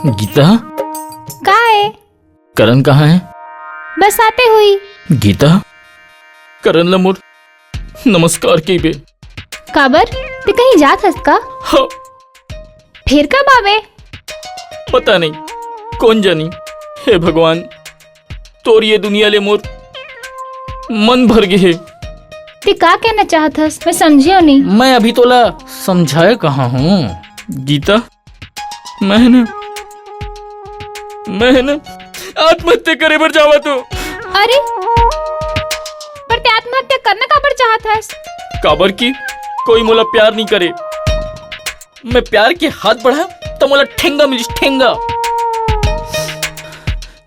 गीता, कहाँ है? करण कहाँ है? बस आते हुई। गीता, करण लमुर नमस्कार की बे। काबर ते कहीं जात हस का? हाँ, फिर कब आवे? पता नहीं, कौन जानी। हे भगवान, तोर ये दुनिया ले मोर मन भर गए है। ते का कहना चाहत हस? मैं समझियो नहीं। मैं अभी तोला समझाए कहाँ हूँ गीता। मैं है ना आत्महत्या करे बर जावा तो। अरे पर ते आत्महत्या करना काबर चाहत हस? काबर की कोई मोला प्यार नहीं करे। मैं प्यार के हाथ बढ़ा तो मोला ठेंगा मिलिस, ठेंगा।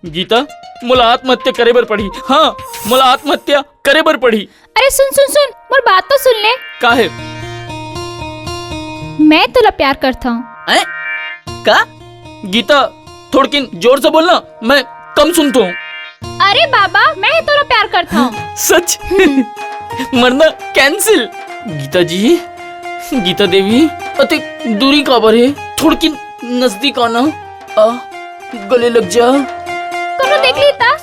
गीता, मोला आत्महत्या करे बर पड़ी। हाँ, मोला आत्महत्या करे बर पड़ी। अरे सुन सुन सुन, मोर बात तो सुन ले। काहे? मैं तुला प्यार करता हूँ। का? गीता, थोड़किन जोर से बोलना, मैं कम सुनता हूँ। अरे बाबा, मैं तुला प्यार करता हूँ। सच? मरना कैंसिल। गीता जी, गीता देवी, अति दूरी काबर है? थोड़किन नजदीक आना। गले लग जा। कोनो देख ली ता?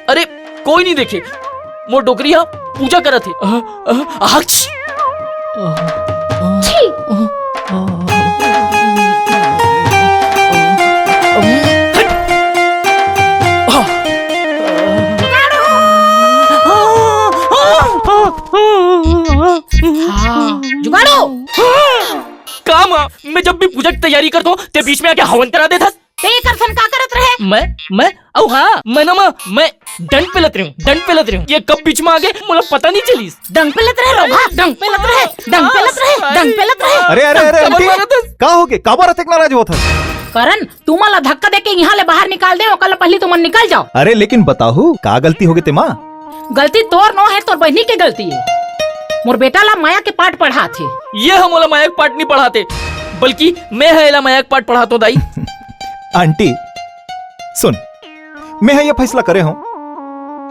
अरे कोई नहीं देखे, मोर डोकरिया पूजा करा थे। छी। जुगाड़ो काम मैं जब भी पूजा की तैयारी करता हूँ ते बीच में आके हवन करा देता। ते करसन का करत रहे? मैं ओ हाँ, मैं डंड पे लत रही हूँ, डंड पे लत रही हूँ। ये कब बीच में आ गए मुझे पता नहीं चली। डंग पे लत रहे लोग। हाँ, डंग पे लत रहे, डंग पे लत रहे, डंग पे लत रहे। अरे अरे अरे आंटी, का हो गए? काबर अतक नाराज होत हस? करण, तू मला धक्का देके यहाँ ले बाहर निकाल दे, ओकल पहले तुम निकल जाओ। अरे लेकिन बताहू का गलती हो गई ते माँ? गलती तोर नो है, तोर बहनी की गलती है। मोर बेटा ला माया के पाठ पढ़ा थे। ये हम मोला माया के पाठ नहीं पढ़ाते, बल्कि मैं है ला माया के पाठ पढ़ाता हूँ दाई। आंटी सुन, मैं ये फैसला करे हूँ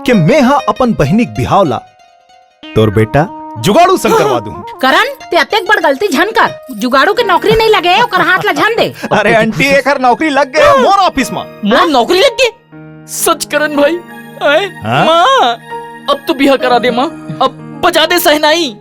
कि मैं अपन बहनी के बिहाव ला तोर बेटा जुगाड़ू संग करवा दूं। करण, ते अतेक बड़ गलती झन कर। जुगाड़ू के नौकरी नहीं लगे, ओकर हाथ ला झन दे। अरे आंटी, एकर नौकरी लग गए मोर ऑफिस में। मोर नौकरी लग गई? सच करण भाई? हाँ? माँ, अब तो बिहा करा दे माँ, अब बजा दे सहनाई।